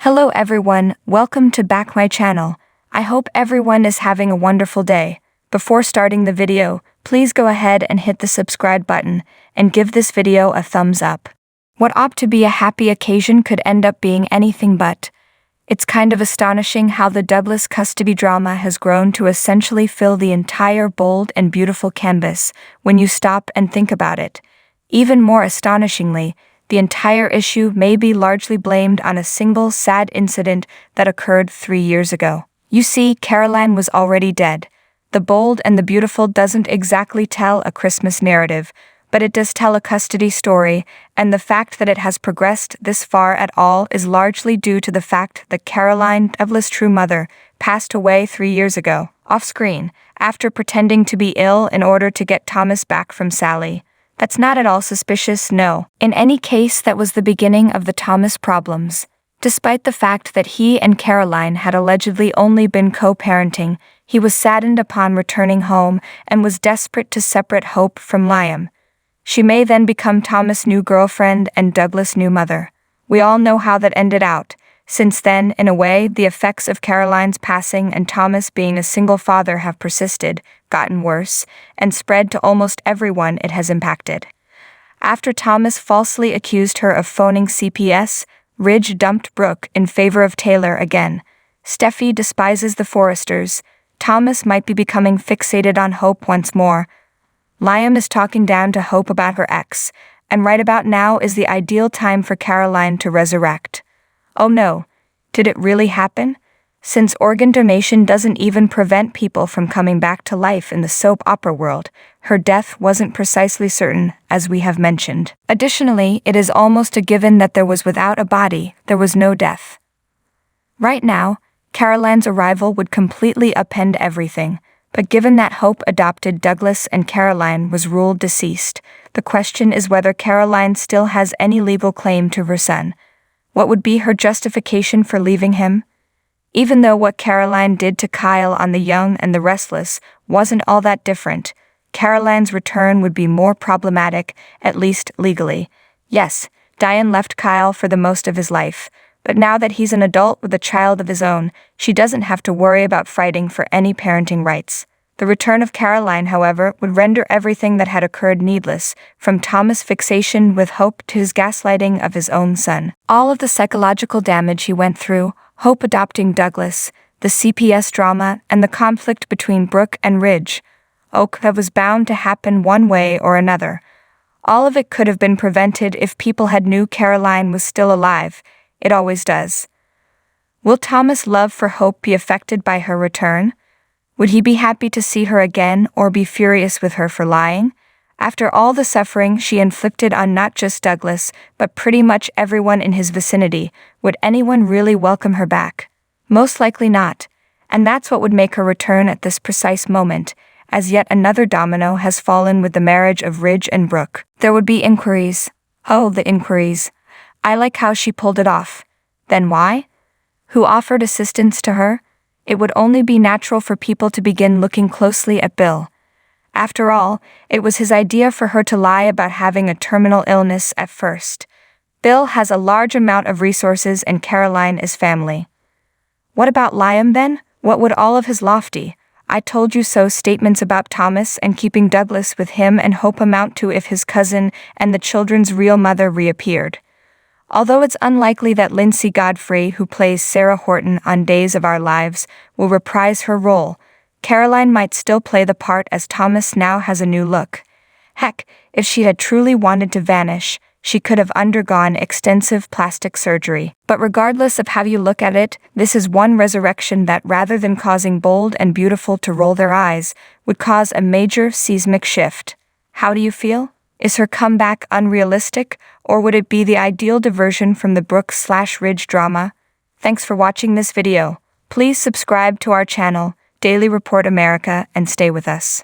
Hello everyone, welcome to back my channel. I hope everyone is having a wonderful day. Before starting the video, please go ahead and hit the subscribe button and give this video a thumbs up. What ought to be a happy occasion could end up being anything but. It's kind of astonishing how the Douglas custody drama has grown to essentially fill the entire bold and beautiful canvas when you stop and think about it. Even more astonishingly, the entire issue may be largely blamed on a single sad incident that occurred 3 years ago. You see, Caroline was already dead. The Bold and the Beautiful doesn't exactly tell a Christmas narrative, but it does tell a custody story, and the fact that it has progressed this far at all is largely due to the fact that Caroline, Douglas' true mother, passed away 3 years ago, off-screen, after pretending to be ill in order to get Thomas back from Sally. That's not at all suspicious, no. In any case, that was the beginning of the Thomas problems. Despite the fact that he and Caroline had allegedly only been co-parenting, he was saddened upon returning home and was desperate to separate Hope from Liam. She may then become Thomas' new girlfriend and Douglas' new mother. We all know how that ended out. Since then, in a way, the effects of Caroline's passing and Thomas being a single father have persisted, gotten worse, and spread to almost everyone it has impacted. After Thomas falsely accused her of phoning CPS, Ridge dumped Brooke in favor of Taylor again. Steffi despises the Forresters. Thomas might be becoming fixated on Hope once more. Liam is talking down to Hope about her ex, and right about now is the ideal time for Caroline to resurrect. Oh no, did it really happen? Since organ donation doesn't even prevent people from coming back to life in the soap opera world, her death wasn't precisely certain, as we have mentioned. Additionally, it is almost a given that without a body, there was no death. Right now, Caroline's arrival would completely upend everything, but given that Hope adopted Douglas and Caroline was ruled deceased, the question is whether Caroline still has any legal claim to her son. What would be her justification for leaving him? Even though what Caroline did to Kyle on The Young and the Restless wasn't all that different, Caroline's return would be more problematic, at least legally. Yes, Diane left Kyle for the most of his life, but now that he's an adult with a child of his own, she doesn't have to worry about fighting for any parenting rights. The return of Caroline, however, would render everything that had occurred needless, from Thomas' fixation with Hope to his gaslighting of his own son. All of the psychological damage he went through, Hope adopting Douglas, the CPS drama, and the conflict between Brooke and Ridge. That was bound to happen one way or another. All of it could have been prevented if people had knew Caroline was still alive. It always does. Will Thomas' love for Hope be affected by her return? Would he be happy to see her again or be furious with her for lying? After all the suffering she inflicted on not just Douglas, but pretty much everyone in his vicinity, would anyone really welcome her back? Most likely not. And that's what would make her return at this precise moment, as yet another domino has fallen with the marriage of Ridge and Brooke. There would be inquiries. Oh, the inquiries. I like how she pulled it off. Then why? Who offered assistance to her? It would only be natural for people to begin looking closely at Bill. After all, it was his idea for her to lie about having a terminal illness at first. Bill has a large amount of resources and Caroline is family. What about Liam then? What would all of his lofty, "I told you so" statements about Thomas and keeping Douglas with him and Hope amount to if his cousin and the children's real mother reappeared? Although it's unlikely that Lindsay Godfrey, who plays Sarah Horton on Days of Our Lives, will reprise her role, Caroline might still play the part as Thomas now has a new look. Heck, if she had truly wanted to vanish, she could have undergone extensive plastic surgery. But regardless of how you look at it, this is one resurrection that, rather than causing Bold and Beautiful to roll their eyes, would cause a major seismic shift. How do you feel? Is her comeback unrealistic, or would it be the ideal diversion from the Brooke/Ridge drama? Thanks for watching this video. Please subscribe to our channel, Daily Report America, and stay with us.